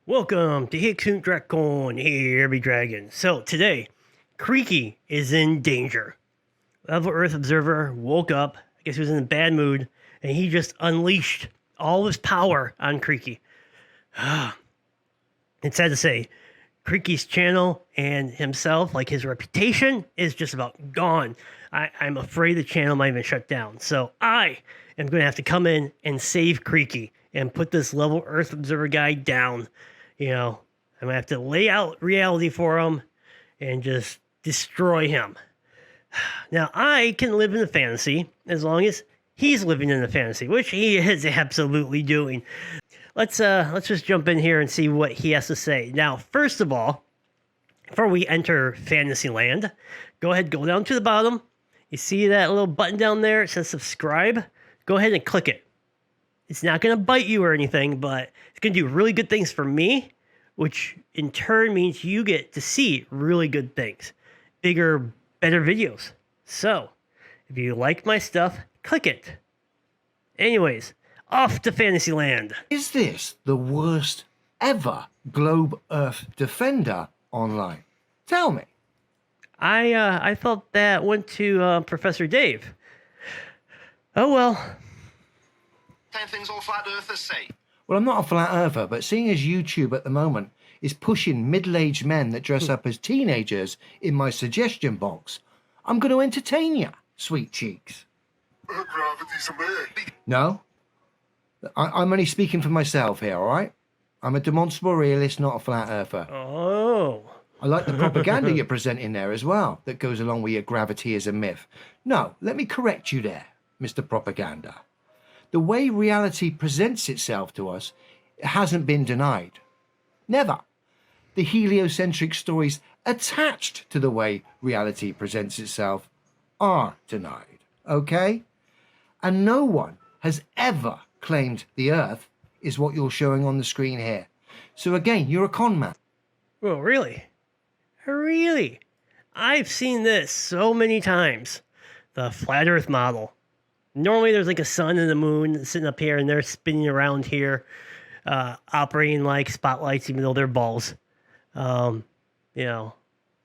Welcome to Hixoon Drakon, here be dragon. So today, Creaky is in danger. Level Earth Observer woke up, I guess he was in a bad mood, and he just unleashed all his power on Creaky. It's sad to say, Creaky's channel and himself, like his reputation, is just about gone. I'm afraid the channel might even shut down. So I am going to have to come in and save Creaky and put this Level Earth Observer guy down. You know, I'm going to have to lay out reality for him and just destroy him. Now, I can live in the fantasy as long as he's living in the fantasy, which he is absolutely doing. Let's just jump in here and see what he has to say. Now, first of all, before we enter Fantasyland, go ahead, go down to the bottom. You see that little button down there? It says subscribe. Go ahead and click it. It's not going to bite you or anything, but it's going to do really good things for me, which in turn means you get to see really good things. Bigger, better videos. So, if you like my stuff, click it. Anyways, off to Fantasyland. Is this the worst ever Globe Earth Defender online? Tell me. I thought that went to Professor Dave. Oh well. 10 things all flat earthers say. Well, I'm not a flat earther, but seeing as YouTube at the moment is pushing middle-aged men that dress up as teenagers in my suggestion box, I'm going to entertain you, sweet cheeks. Gravity's a myth. No? I'm only speaking for myself here, all right? I'm a demonstrable realist, not a flat earther. Oh. I like the propaganda you're presenting there as well, that goes along with your gravity is a myth. No, let me correct you there, Mr. Propaganda. The way reality presents itself to us hasn't been denied. Never. The heliocentric stories attached to the way reality presents itself are denied, okay? And no one has ever claimed the Earth is what you're showing on the screen here. So again, you're a con man. Well, really? Really? I've seen this so many times. The flat Earth model. Normally there's like a sun and a moon sitting up here and they're spinning around here, operating like spotlights even though they're balls. You know,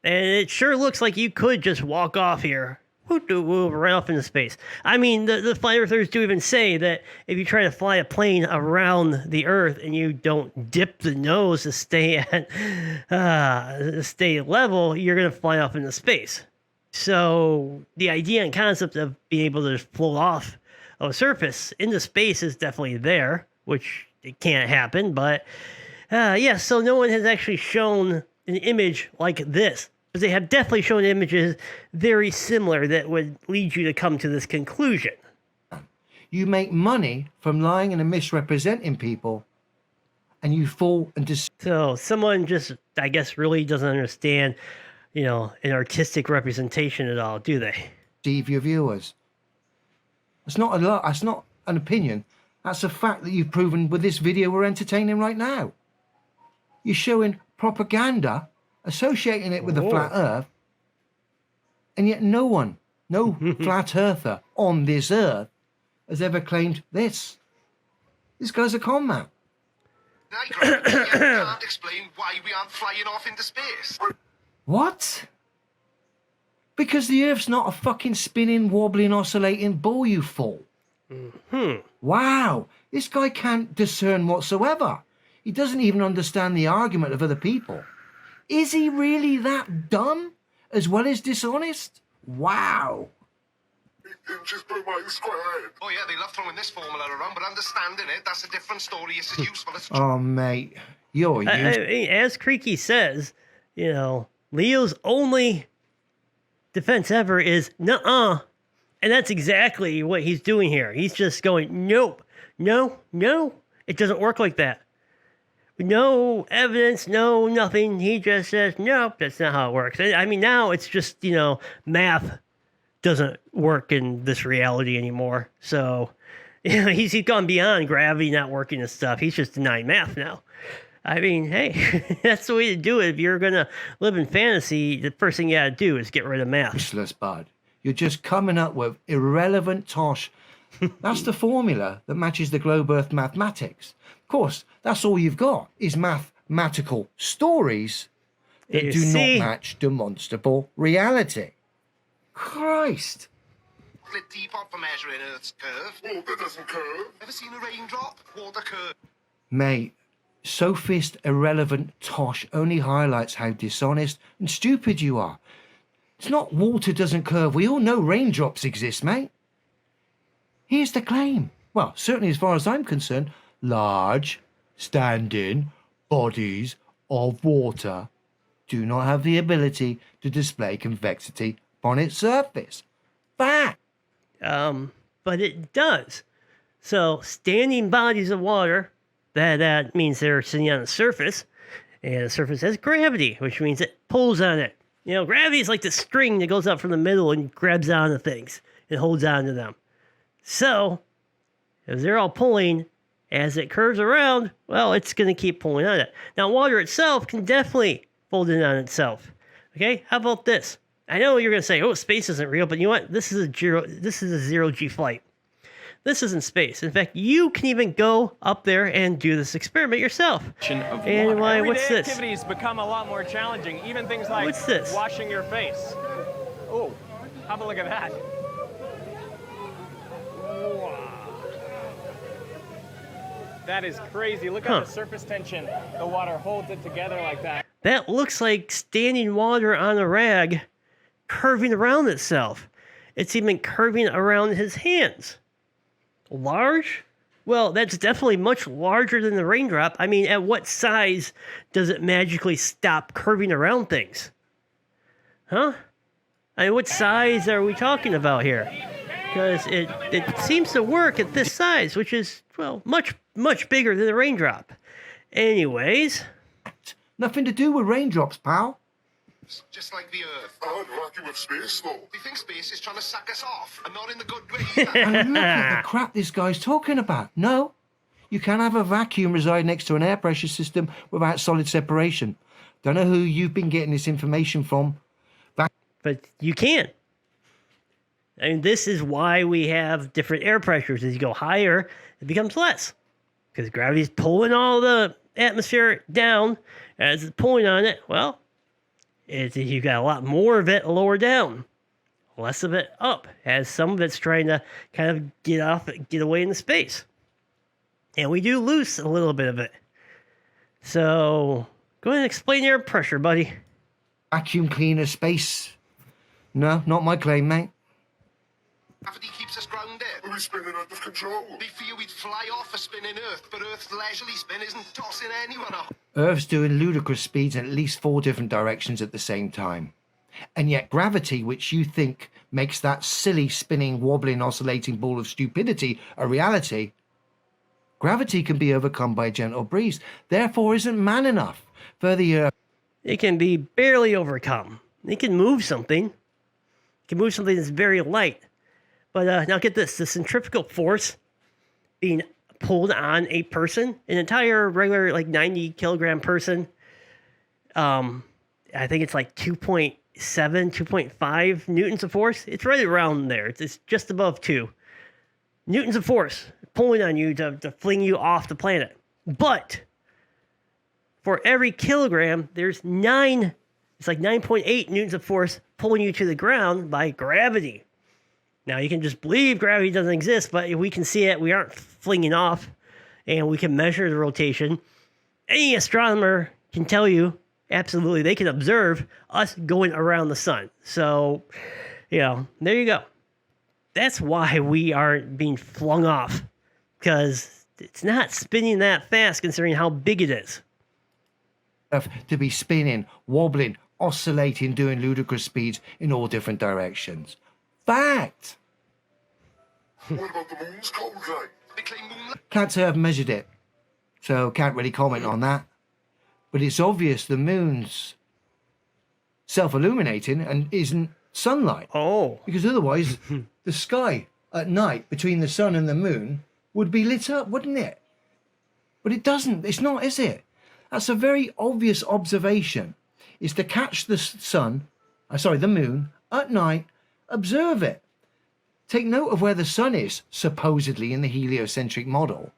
and it sure looks like you could just walk off here, right off into space. I mean, the flat earthers do even say that if you try to fly a plane around the Earth and you don't dip the nose to stay at stay level, you're gonna fly off into space. So the idea and concept of being able to just float off of a surface into space is definitely there, which it can't happen. But yeah, so no one has actually shown an image like this. But they have definitely shown images very similar that would lead you to come to this conclusion. You make money from lying and misrepresenting people, and you fall into... So someone just, I guess, really doesn't understand, you know, an artistic representation at all, do they? Deceive your viewers. It's not a lot. That's not an opinion. That's a fact that you've proven with this video we're entertaining right now. You're showing propaganda, associating it with the flat Earth, and yet no one, no flat earther on this Earth has ever claimed this. This guy's a con man. I can't explain why we aren't flying off into space. What? Because the Earth's not a fucking spinning, wobbling, oscillating ball, you fool. Wow, this guy can't discern whatsoever. He doesn't even understand the argument of other people. Is he really that dumb as well as dishonest? Wow. Just put my square head. Oh yeah, they love throwing this formula around, but understanding it, that's a different story. It's as useful as... Oh, mate, you're as Creaky says, you know, Leo's only defense ever is nuh-uh. And that's exactly what he's doing here. He's just going, nope, no, it doesn't work like that. No evidence, no nothing. He just says, nope, that's not how it works. I mean, now it's just, you know, math doesn't work in this reality anymore. So, you know, he's gone beyond gravity not working and stuff. He's just denying math now. I mean, hey, that's the way to do it. If you're going to live in fantasy, the first thing you got to do is get rid of math. Useless, bud. You're just coming up with irrelevant tosh. That's the formula that matches the globe Earth mathematics. Of course, that's all you've got is math mathematical stories that You do see? not match demonstrable reality. Christ. Split teapot for measuring Earth's curve. Water doesn't curve. Ever seen a raindrop? Water curve. Mate, sophist, irrelevant tosh only highlights how dishonest and stupid you are. It's not water doesn't curve. We all know raindrops exist, mate. Here's the claim. Well, certainly as far as I'm concerned, large, standing bodies of water do not have the ability to display convexity on its surface. Fact. But it does. So standing bodies of water, that means they're sitting on the surface, and the surface has gravity, which means it pulls on it. You know, gravity is like the string that goes up from the middle and grabs onto things and holds onto them. So, as they're all pulling, as it curves around, well, it's going to keep pulling on it. Now, water itself can definitely fold in on itself. Okay, how about this? I know you're going to say, "Oh, space isn't real," but you know what? This is a zero-G flight. This isn't space. In fact, you can even go up there and do this experiment yourself. And why? What's Everyday this? activities become a lot more challenging. Even things like What's this? washing your face. Oh, have a look at that. Wow. That is crazy. Look at the surface tension. The water holds it together like that. That looks like standing water on a rag curving around itself. It's even curving around his hands. Large? Well, that's definitely much larger than the raindrop. I mean, at what size does it magically stop curving around things? Huh? I mean, what size are we talking about here? Because it seems to work at this size, which is, well, much bigger than the raindrop. Anyways. Nothing to do with raindrops, pal. It's just like the Earth. I'd argue with space, though. They think space is trying to suck us off, and not in the good way either. And look at the crap this guy's talking about. No, you can't have a vacuum reside next to an air pressure system without solid separation. Don't know who you've been getting this information from. But you can. I mean, this is why we have different air pressures. As you go higher, it becomes less. Because gravity's pulling all the atmosphere down. As it's pulling on it, well, you got a lot more of it lower down. Less of it up. As some of it's trying to kind of get away into space. And we do lose a little bit of it. So, go ahead and explain air pressure, buddy. Vacuum cleaner space. No, not my claim, mate. Gravity keeps us grounded. Are we spinning out of control? They fear we'd fly off a spinning Earth, but Earth's leisurely spin isn't tossing anyone off. Earth's doing ludicrous speeds in at least 4 different directions at the same time. And yet gravity, which you think makes that silly, spinning, wobbling, oscillating ball of stupidity a reality, gravity can be overcome by a gentle breeze, therefore isn't man enough for the Earth. It can be barely overcome. It can move something. It can move something that's very light. But now get this. The centrifugal force being pulled on a person, an entire regular, like 90 kilogram person, I think it's like 2.7, 2.5 newtons of force. It's right around there. It's just above 2 newtons of force pulling on you to fling you off the planet. But for every kilogram, there's it's like 9.8 newtons of force pulling you to the ground by gravity. Now, you can just believe gravity doesn't exist, but we can see it. We aren't flinging off, and we can measure the rotation. Any astronomer can tell you, absolutely, they can observe us going around the sun. So, there you go. That's why we aren't being flung off, because it's not spinning that fast considering how big it is. To be spinning, wobbling, oscillating, doing ludicrous speeds in all different directions. Fact! What about the moon's cold like? They claim moonlight. Can't say I've measured it, so can't really comment on that. But it's obvious the moon's self-illuminating and isn't sunlight. Oh. Because otherwise, the sky at night between the sun and the moon would be lit up, wouldn't it? But it doesn't. It's not, is it? That's a very obvious observation, is to catch the moon at night, observe it. Take note of where the sun is, supposedly in the heliocentric model,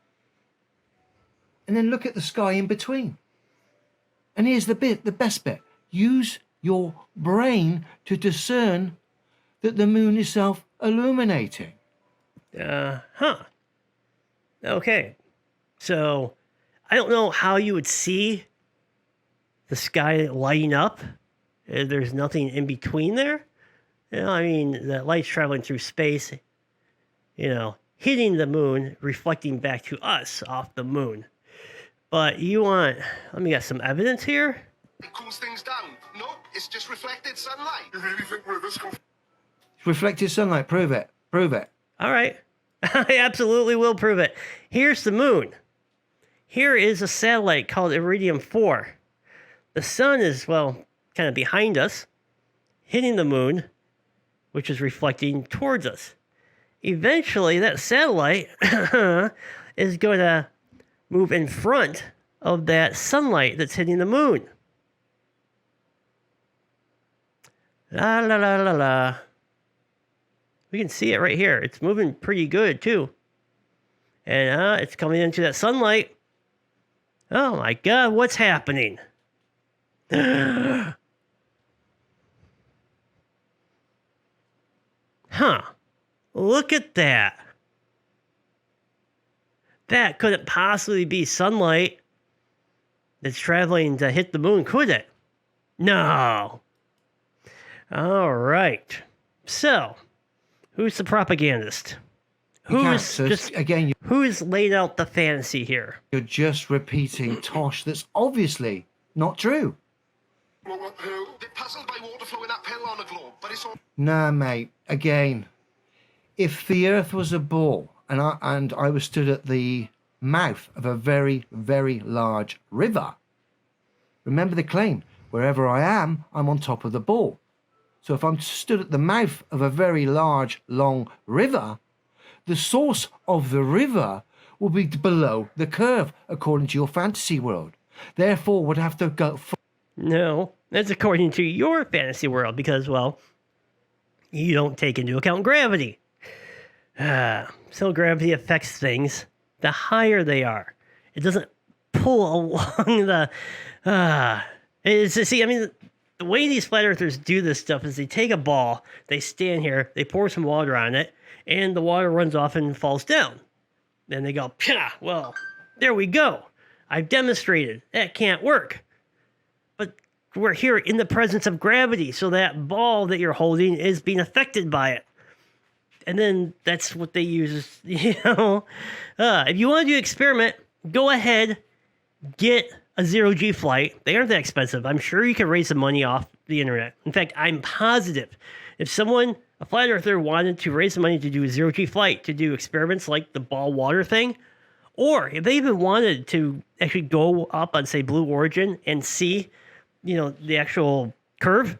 and then look at the sky in between. And here's the best bit. Use your brain to discern that the moon is self-illuminating. Okay. So, I don't know how you would see the sky lighting up. There's nothing in between there. I mean, the light's traveling through space, hitting the moon, reflecting back to us off the moon. But let me get some evidence here. It cools things down. No, it's just reflected sunlight. You really think we're this conf- Reflected sunlight, prove it. All right. I absolutely will prove it. Here's the moon. Here is a satellite called Iridium 4. The sun is, kind of behind us, hitting the moon, which is reflecting towards us. Eventually, that satellite is going to move in front of that sunlight that's hitting the moon. La la la la la. We can see it right here. It's moving pretty good, too. And it's coming into that sunlight. Oh my God, what's happening? Look at that. That couldn't possibly be sunlight that's traveling to hit the moon, could it? No. All right. So, who's the propagandist? Who's laid out the fantasy here? You're just repeating tosh that's obviously not true. blow uphill? They're puzzled by water flowing uphill on a globe, but it's all... Nah, mate. Again, if the Earth was a ball and I was stood at the mouth of a very, very large river, remember the claim, wherever I am, I'm on top of the ball. So if I'm stood at the mouth of a very large, long river, the source of the river will be below the curve, according to your fantasy world. Therefore, would have to go... No, that's according to your fantasy world, because, you don't take into account gravity. So gravity affects things the higher they are. It doesn't pull along the... the way these flat earthers do this stuff is they take a ball, they stand here, they pour some water on it, and the water runs off and falls down. Then they go, well, there we go. I've demonstrated. That can't work. But we're here in the presence of gravity, so that ball that you're holding is being affected by it. And then that's what they use, if you want to do an experiment, go ahead, get a zero-G flight. They aren't that expensive. I'm sure you can raise some money off the internet. In fact, I'm positive if a flat earther wanted to raise some money to do a zero-G flight, to do experiments like the ball water thing, or if they even wanted to actually go up on, say, Blue Origin and see, the actual curve,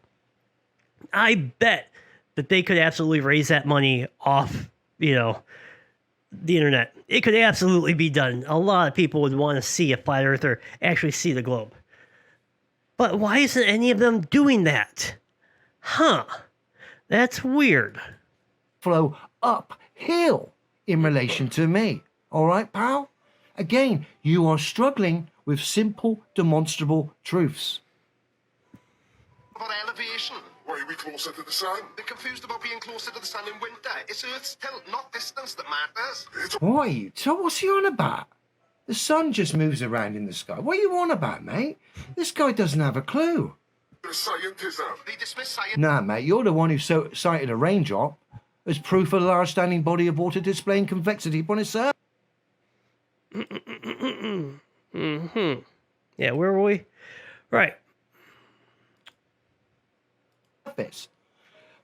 I bet that they could absolutely raise that money off, the internet. It could absolutely be done. A lot of people would want to see a flat earther actually see the globe. But why isn't any of them doing that? That's weird. flow uphill in relation to me. All right, pal? Again, you are struggling with simple, demonstrable truths. About elevation. Why are we closer to the sun? They're confused about being closer to the sun in winter. It's Earth's tilt, not distance, that matters. What are you? So what's he on about? The sun just moves around in the sky. What are you on about, mate? This guy doesn't have a clue. The scientists have. They dismiss science. Nah, mate, you're the one who cited a raindrop as proof of a large standing body of water displaying convexity upon its surface. Yeah, where were we? Right.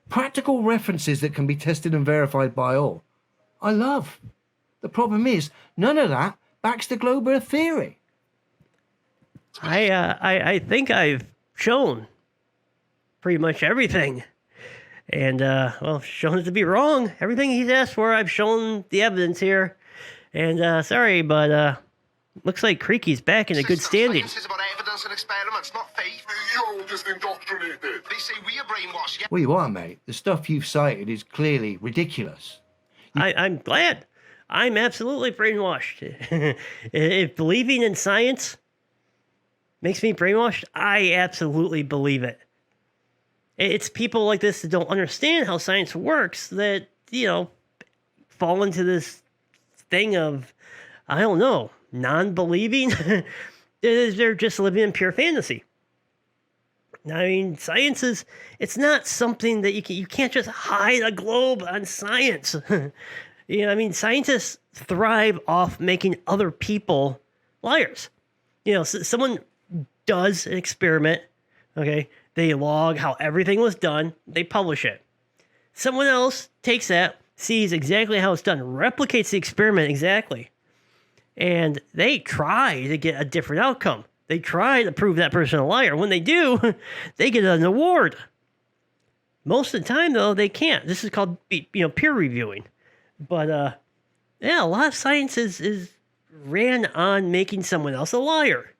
Practical references that can be tested and verified by all. I love. The problem is, none of that backs the globe Earth theory. I think I've shown pretty much everything. And, shown it to be wrong. Everything he's asked for, I've shown the evidence here. And, sorry, but, looks like Creaky's back in a good standing. Science is about evidence and experiments, not faith. You're just indoctrinated. They say we are brainwashed. Yeah. Well, you are, mate. The stuff you've cited is clearly ridiculous. I'm glad. I'm absolutely brainwashed. If believing in science makes me brainwashed? I absolutely believe it. It's people like this that don't understand how science works that, fall into this thing of, I don't know, non-believing. They're just living in pure fantasy. I mean, science it's not something that you can't just hide a globe on science. Scientists thrive off making other people liars. Someone does an experiment, okay? They log how everything was done, they publish it. Someone else takes that, sees exactly how it's done, replicates the experiment exactly, and they try to get a different outcome. They try to prove that person a liar. When they do, they get an award. Most of the time, though, they can't. This is called, peer reviewing. But, a lot of science is ran on making someone else a liar.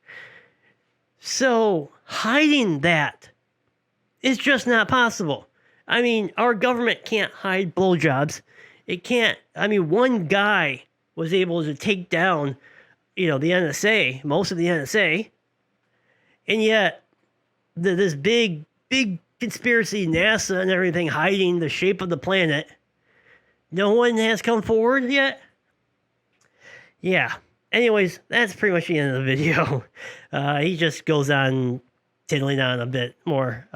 So, hiding that is just not possible. I mean, our government can't hide blowjobs. It can't. I mean, one guy was able to take down, the NSA, most of the NSA. And yet, this big conspiracy, NASA and everything, hiding the shape of the planet, no one has come forward yet? Yeah. Anyways, that's pretty much the end of the video. He just goes on tiddling on a bit more.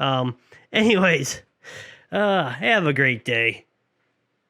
Anyways, have a great day.